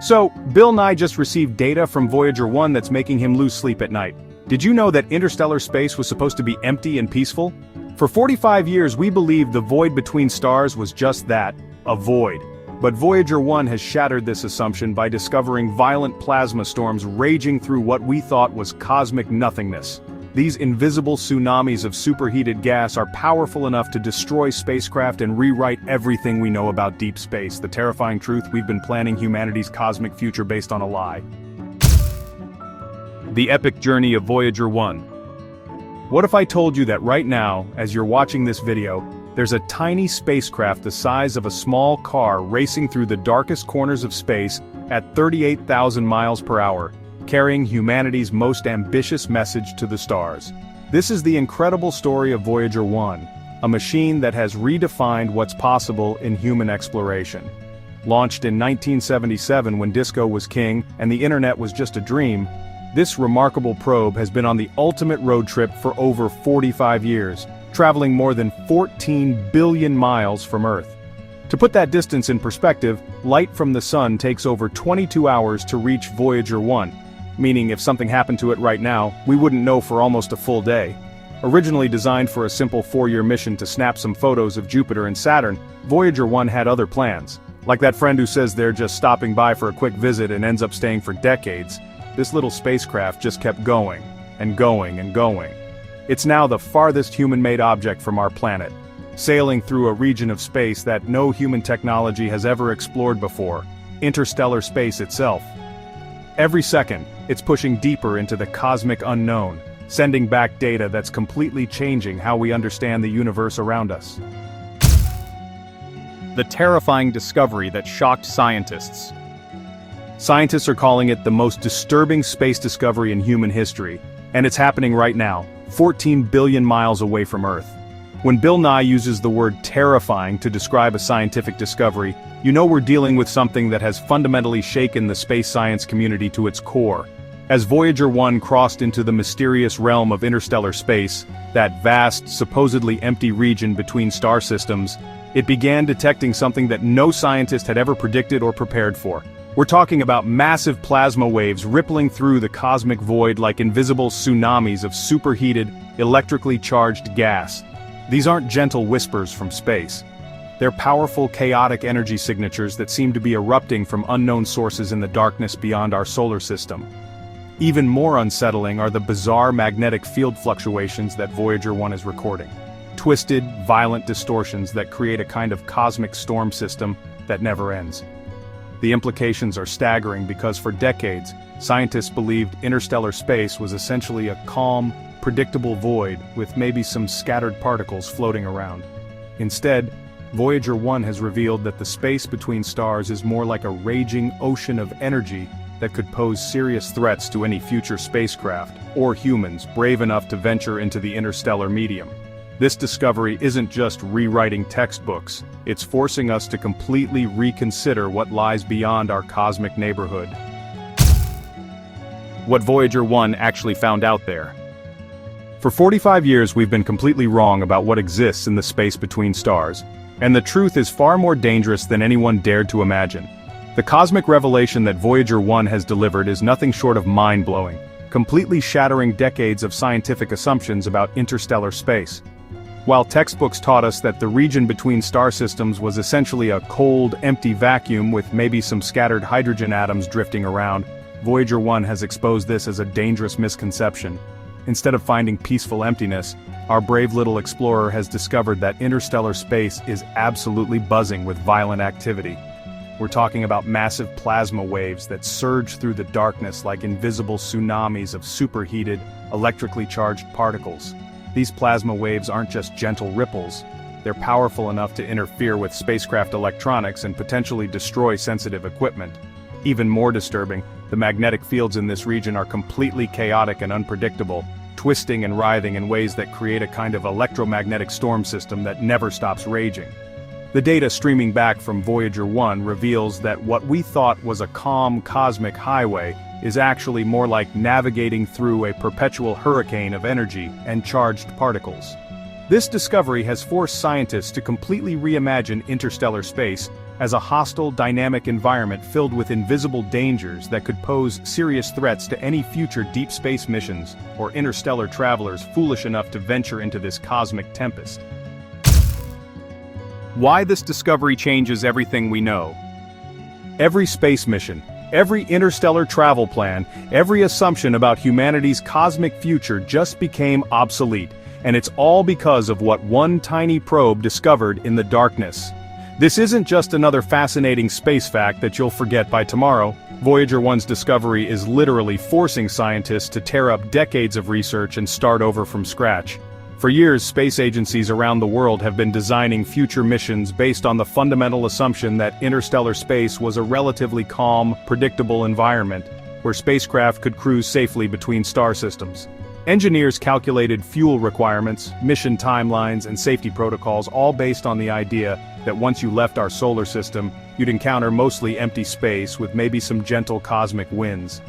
So, Bill Nye just received data from Voyager 1 that's making him lose sleep at night. Did you know that interstellar space was supposed to be empty and peaceful? For 45 years we believed the void between stars was just that, a void. But Voyager 1 has shattered this assumption by discovering violent plasma storms raging through what we thought was cosmic nothingness. These invisible tsunamis of superheated gas are powerful enough to destroy spacecraft and rewrite everything we know about deep space, the terrifying truth we've been planning humanity's cosmic future based on a lie. The epic journey of Voyager 1. What if I told you that right now, as you're watching this video, there's a tiny spacecraft the size of a small car racing through the darkest corners of space at 38,000 miles per hour, carrying humanity's most ambitious message to the stars. This is the incredible story of Voyager 1, a machine that has redefined what's possible in human exploration. Launched in 1977 when disco was king and the internet was just a dream, this remarkable probe has been on the ultimate road trip for over 45 years, traveling more than 14 billion miles from Earth. To put that distance in perspective, light from the sun takes over 22 hours to reach Voyager 1, meaning if something happened to it right now, we wouldn't know for almost a full day. Originally designed for a simple 4-year mission to snap some photos of Jupiter and Saturn, Voyager 1 had other plans. Like that friend who says they're just stopping by for a quick visit and ends up staying for decades, this little spacecraft just kept going, and going, and going. It's now the farthest human-made object from our planet, sailing through a region of space that no human technology has ever explored before, interstellar space itself. Every second, it's pushing deeper into the cosmic unknown, sending back data that's completely changing how we understand the universe around us. The terrifying discovery that shocked scientists. Scientists are calling it the most disturbing space discovery in human history, and it's happening right now, 14 billion miles away from Earth. When Bill Nye uses the word terrifying to describe a scientific discovery, you know we're dealing with something that has fundamentally shaken the space science community to its core. As Voyager 1 crossed into the mysterious realm of interstellar space, that vast, supposedly empty region between star systems, it began detecting something that no scientist had ever predicted or prepared for. We're talking about massive plasma waves rippling through the cosmic void like invisible tsunamis of superheated, electrically charged gas. These aren't gentle whispers from space. They're powerful, chaotic energy signatures that seem to be erupting from unknown sources in the darkness beyond our solar system. Even more unsettling are the bizarre magnetic field fluctuations that Voyager 1 is recording. Twisted, violent distortions that create a kind of cosmic storm system that never ends. The implications are staggering because for decades, scientists believed interstellar space was essentially a calm, predictable void with maybe some scattered particles floating around. Instead, Voyager 1 has revealed that the space between stars is more like a raging ocean of energy that could pose serious threats to any future spacecraft, or humans, brave enough to venture into the interstellar medium. This discovery isn't just rewriting textbooks, it's forcing us to completely reconsider what lies beyond our cosmic neighborhood. What Voyager 1 actually found out there. For 45 years we've been completely wrong about what exists in the space between stars, and the truth is far more dangerous than anyone dared to imagine. The cosmic revelation that Voyager 1 has delivered is nothing short of mind-blowing, completely shattering decades of scientific assumptions about interstellar space. While textbooks taught us that the region between star systems was essentially a cold, empty vacuum with maybe some scattered hydrogen atoms drifting around, Voyager 1 has exposed this as a dangerous misconception. Instead of finding peaceful emptiness, our brave little explorer has discovered that interstellar space is absolutely buzzing with violent activity. We're talking about massive plasma waves that surge through the darkness like invisible tsunamis of superheated, electrically charged particles. These plasma waves aren't just gentle ripples, they're powerful enough to interfere with spacecraft electronics and potentially destroy sensitive equipment. Even more disturbing, the magnetic fields in this region are completely chaotic and unpredictable, twisting and writhing in ways that create a kind of electromagnetic storm system that never stops raging. The data streaming back from Voyager 1 reveals that what we thought was a calm cosmic highway is actually more like navigating through a perpetual hurricane of energy and charged particles. This discovery has forced scientists to completely reimagine interstellar space as a hostile, dynamic environment filled with invisible dangers that could pose serious threats to any future deep space missions or interstellar travelers foolish enough to venture into this cosmic tempest. Why this discovery changes everything we know. Every space mission, every interstellar travel plan, every assumption about humanity's cosmic future just became obsolete, and it's all because of what one tiny probe discovered in the darkness. This isn't just another fascinating space fact that you'll forget by tomorrow. Voyager 1's discovery is literally forcing scientists to tear up decades of research and start over from scratch. For years, space agencies around the world have been designing future missions based on the fundamental assumption that interstellar space was a relatively calm, predictable environment, where spacecraft could cruise safely between star systems. Engineers calculated fuel requirements, mission timelines, and safety protocols, all based on the idea that once you left our solar system, you'd encounter mostly empty space with maybe some gentle cosmic winds.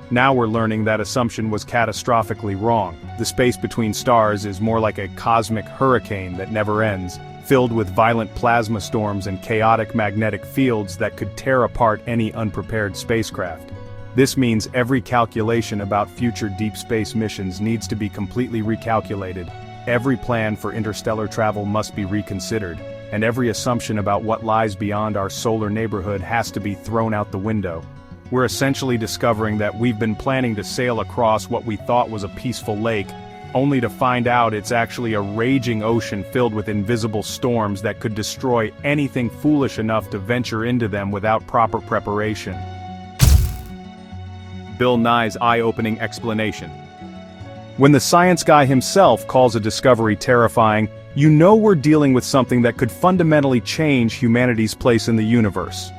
Now we're learning that assumption was catastrophically wrong. The space between stars is more like a cosmic hurricane that never ends, filled with violent plasma storms and chaotic magnetic fields that could tear apart any unprepared spacecraft. This means every calculation about future deep space missions needs to be completely recalculated. Every plan for interstellar travel must be reconsidered, and every assumption about what lies beyond our solar neighborhood has to be thrown out the window. We're essentially discovering that we've been planning to sail across what we thought was a peaceful lake, only to find out it's actually a raging ocean filled with invisible storms that could destroy anything foolish enough to venture into them without proper preparation. Bill Nye's eye-opening explanation. When the science guy himself calls a discovery terrifying, you know we're dealing with something that could fundamentally change humanity's place in the universe.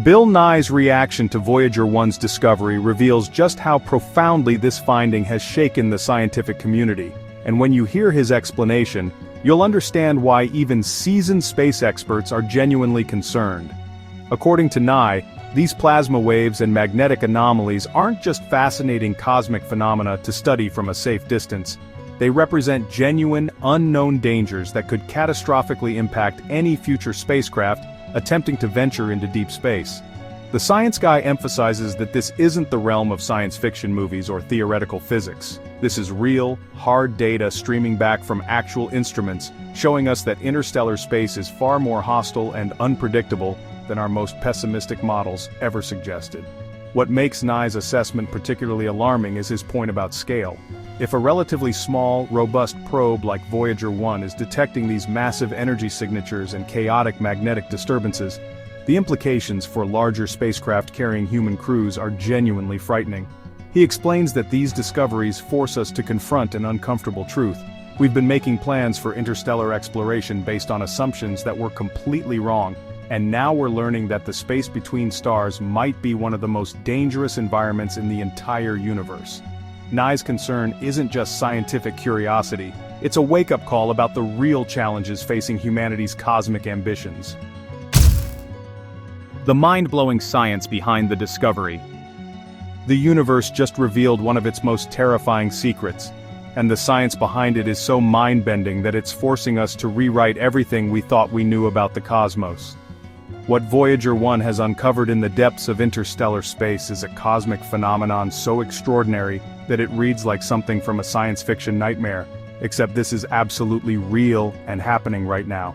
Bill Nye's reaction to Voyager 1's discovery reveals just how profoundly this finding has shaken the scientific community, and when you hear his explanation, you'll understand why even seasoned space experts are genuinely concerned. According to Nye, these plasma waves and magnetic anomalies aren't just fascinating cosmic phenomena to study from a safe distance. They represent genuine, unknown dangers that could catastrophically impact any future spacecraft attempting to venture into deep space. The science guy emphasizes that this isn't the realm of science fiction movies or theoretical physics. This is real, hard data streaming back from actual instruments, showing us that interstellar space is far more hostile and unpredictable than our most pessimistic models ever suggested. What makes Nye's assessment particularly alarming is his point about scale. If a relatively small, robust probe like Voyager 1 is detecting these massive energy signatures and chaotic magnetic disturbances, the implications for larger spacecraft carrying human crews are genuinely frightening. He explains that these discoveries force us to confront an uncomfortable truth. We've been making plans for interstellar exploration based on assumptions that were completely wrong, and now we're learning that the space between stars might be one of the most dangerous environments in the entire universe. Nye's concern isn't just scientific curiosity, it's a wake-up call about the real challenges facing humanity's cosmic ambitions. The mind-blowing science behind the discovery. The universe just revealed one of its most terrifying secrets, and the science behind it is so mind-bending that it's forcing us to rewrite everything we thought we knew about the cosmos. What Voyager 1 has uncovered in the depths of interstellar space is a cosmic phenomenon so extraordinary that it reads like something from a science fiction nightmare, except this is absolutely real and happening right now.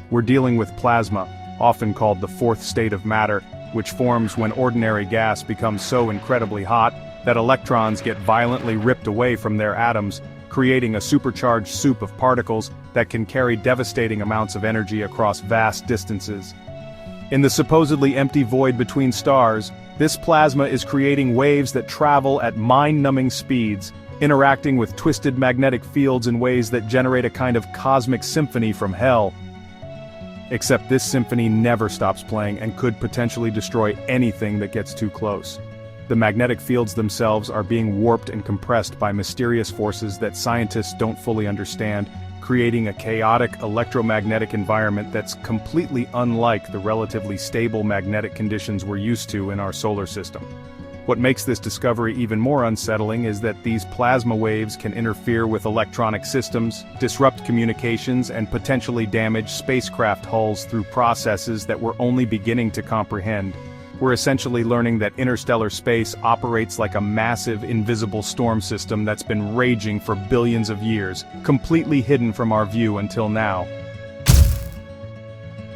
We're dealing with plasma, often called the fourth state of matter, which forms when ordinary gas becomes so incredibly hot that electrons get violently ripped away from their atoms, creating a supercharged soup of particles that can carry devastating amounts of energy across vast distances. In the supposedly empty void between stars, this plasma is creating waves that travel at mind-numbing speeds, interacting with twisted magnetic fields in ways that generate a kind of cosmic symphony from hell. Except this symphony never stops playing and could potentially destroy anything that gets too close. The magnetic fields themselves are being warped and compressed by mysterious forces that scientists don't fully understand, creating a chaotic electromagnetic environment that's completely unlike the relatively stable magnetic conditions we're used to in our solar system. What makes this discovery even more unsettling is that these plasma waves can interfere with electronic systems, disrupt communications, and potentially damage spacecraft hulls through processes that we're only beginning to comprehend. We're essentially learning that interstellar space operates like a massive invisible storm system that's been raging for billions of years, completely hidden from our view until now.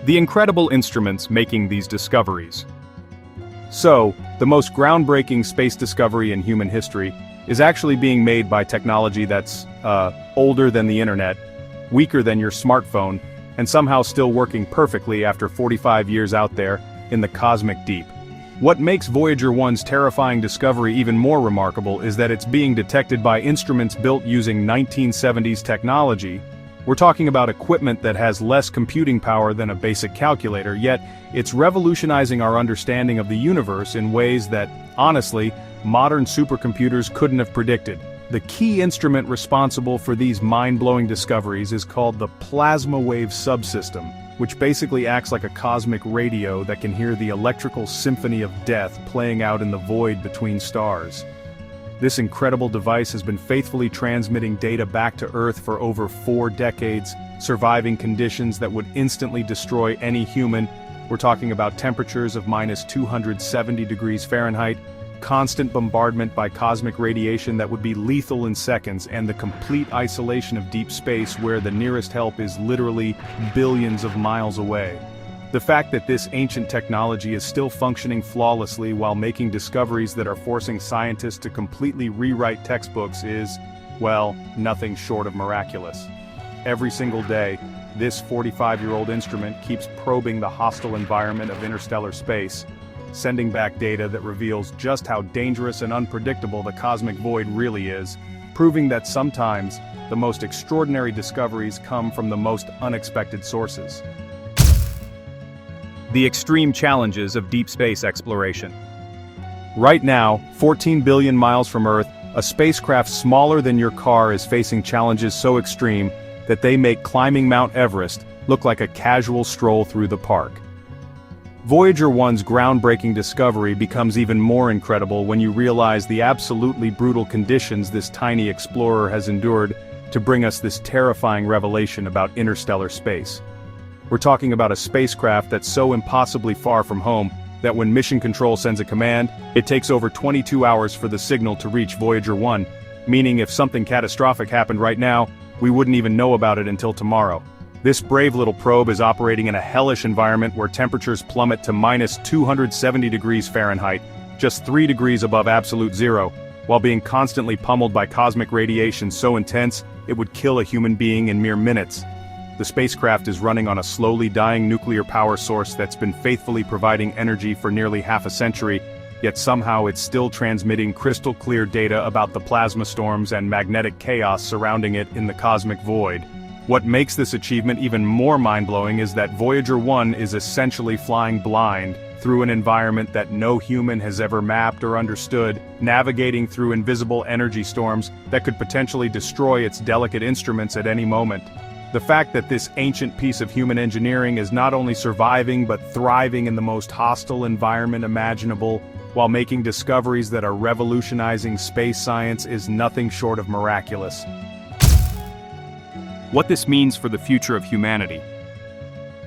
The incredible instruments making these discoveries. So, the most groundbreaking space discovery in human history is actually being made by technology that's, older than the internet, weaker than your smartphone, and somehow still working perfectly after 45 years out there in the cosmic deep. What makes Voyager 1's terrifying discovery even more remarkable is that it's being detected by instruments built using 1970s technology. We're talking about equipment that has less computing power than a basic calculator, yet it's revolutionizing our understanding of the universe in ways that, honestly, modern supercomputers couldn't have predicted. The key instrument responsible for these mind-blowing discoveries is called the plasma wave subsystem, which basically acts like a cosmic radio that can hear the electrical symphony of death playing out in the void between stars. This incredible device has been faithfully transmitting data back to Earth for over 4 decades, surviving conditions that would instantly destroy any human. We're talking about temperatures of -270 degrees Fahrenheit, constant bombardment by cosmic radiation that would be lethal in seconds, and the complete isolation of deep space where the nearest help is literally billions of miles away. The fact that this ancient technology is still functioning flawlessly while making discoveries that are forcing scientists to completely rewrite textbooks is, well, nothing short of miraculous. Every single day, this 45-year-old instrument keeps probing the hostile environment of interstellar space, sending back data that reveals just how dangerous and unpredictable the cosmic void really is, proving that sometimes the most extraordinary discoveries come from the most unexpected sources. The extreme challenges of deep space exploration. Right now, 14 billion miles from Earth, a spacecraft smaller than your car is facing challenges so extreme that they make climbing Mount Everest look like a casual stroll through the park. Voyager 1's groundbreaking discovery becomes even more incredible when you realize the absolutely brutal conditions this tiny explorer has endured to bring us this terrifying revelation about interstellar space. We're talking about a spacecraft that's so impossibly far from home that when Mission Control sends a command, it takes over 22 hours for the signal to reach Voyager 1, meaning if something catastrophic happened right now, we wouldn't even know about it until tomorrow. This brave little probe is operating in a hellish environment where temperatures plummet to -270 degrees Fahrenheit, just 3 degrees above absolute zero, while being constantly pummeled by cosmic radiation so intense it would kill a human being in mere minutes. The spacecraft is running on a slowly dying nuclear power source that's been faithfully providing energy for nearly half a century, yet somehow it's still transmitting crystal clear data about the plasma storms and magnetic chaos surrounding it in the cosmic void. What makes this achievement even more mind-blowing is that Voyager 1 is essentially flying blind through an environment that no human has ever mapped or understood, navigating through invisible energy storms that could potentially destroy its delicate instruments at any moment. The fact that this ancient piece of human engineering is not only surviving but thriving in the most hostile environment imaginable, while making discoveries that are revolutionizing space science is nothing short of miraculous. What this means for the future of humanity.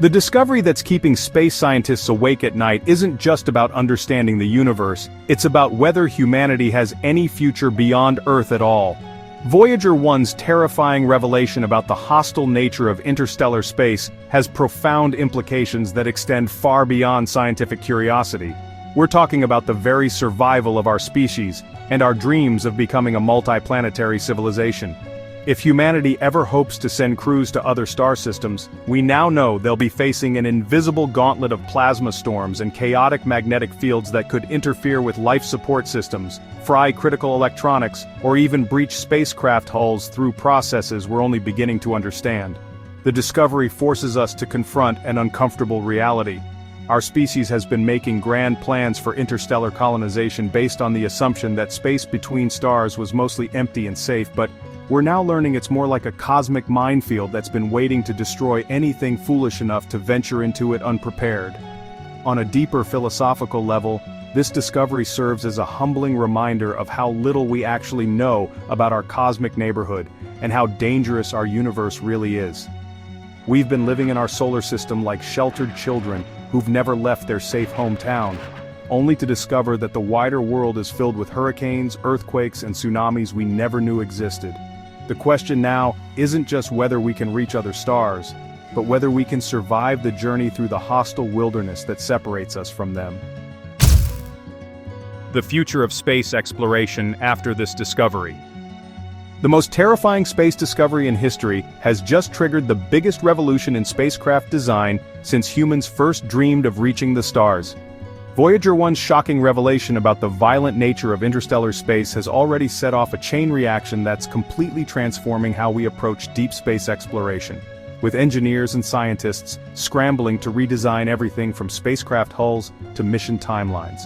The discovery that's keeping space scientists awake at night isn't just about understanding the universe, it's about whether humanity has any future beyond Earth at all. Voyager 1's terrifying revelation about the hostile nature of interstellar space has profound implications that extend far beyond scientific curiosity. We're talking about the very survival of our species, and our dreams of becoming a multiplanetary civilization. If humanity ever hopes to send crews to other star systems, we now know they'll be facing an invisible gauntlet of plasma storms and chaotic magnetic fields that could interfere with life support systems, fry critical electronics, or even breach spacecraft hulls through processes we're only beginning to understand. The discovery forces us to confront an uncomfortable reality. Our species has been making grand plans for interstellar colonization based on the assumption that space between stars was mostly empty and safe, but we're now learning it's more like a cosmic minefield that's been waiting to destroy anything foolish enough to venture into it unprepared. On a deeper philosophical level, this discovery serves as a humbling reminder of how little we actually know about our cosmic neighborhood and how dangerous our universe really is. We've been living in our solar system like sheltered children who've never left their safe hometown, only to discover that the wider world is filled with hurricanes, earthquakes, and tsunamis we never knew existed. The question now isn't just whether we can reach other stars, but whether we can survive the journey through the hostile wilderness that separates us from them. The future of space exploration after this discovery. The most terrifying space discovery in history has just triggered the biggest revolution in spacecraft design since humans first dreamed of reaching the stars. Voyager 1's shocking revelation about the violent nature of interstellar space has already set off a chain reaction that's completely transforming how we approach deep space exploration, with engineers and scientists scrambling to redesign everything from spacecraft hulls to mission timelines.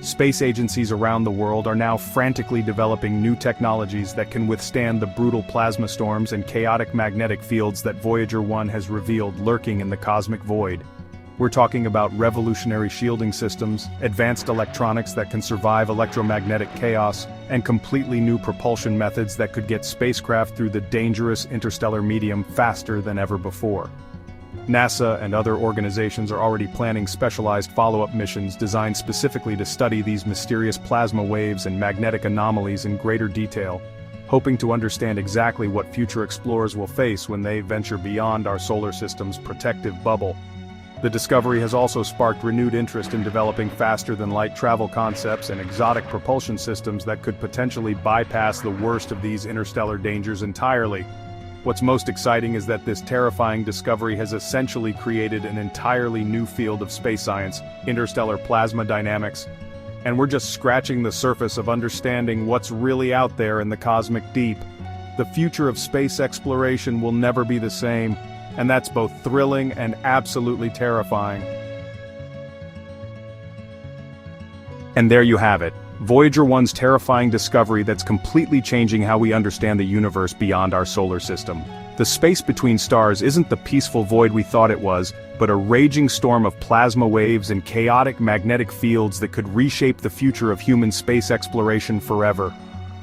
Space agencies around the world are now frantically developing new technologies that can withstand the brutal plasma storms and chaotic magnetic fields that Voyager 1 has revealed lurking in the cosmic void. We're talking about revolutionary shielding systems, advanced electronics that can survive electromagnetic chaos, and completely new propulsion methods that could get spacecraft through the dangerous interstellar medium faster than ever before. NASA and other organizations are already planning specialized follow-up missions designed specifically to study these mysterious plasma waves and magnetic anomalies in greater detail, hoping to understand exactly what future explorers will face when they venture beyond our solar system's protective bubble. The discovery has also sparked renewed interest in developing faster-than-light travel concepts and exotic propulsion systems that could potentially bypass the worst of these interstellar dangers entirely. What's most exciting is that this terrifying discovery has essentially created an entirely new field of space science, interstellar plasma dynamics, and we're just scratching the surface of understanding what's really out there in the cosmic deep. The future of space exploration will never be the same, and that's both thrilling and absolutely terrifying. And there you have it. Voyager 1's terrifying discovery that's completely changing how we understand the universe beyond our solar system. The space between stars isn't the peaceful void we thought it was, but a raging storm of plasma waves and chaotic magnetic fields that could reshape the future of human space exploration forever.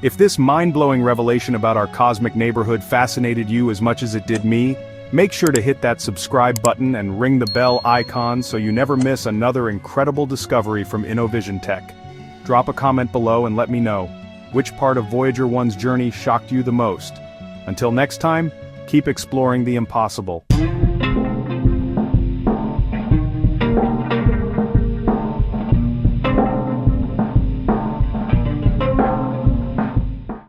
If this mind-blowing revelation about our cosmic neighborhood fascinated you as much as it did me, make sure to hit that subscribe button and ring the bell icon so you never miss another incredible discovery from InnoVision Tech. Drop a comment below and let me know which part of Voyager 1's journey shocked you the most. Until next time, keep exploring the impossible.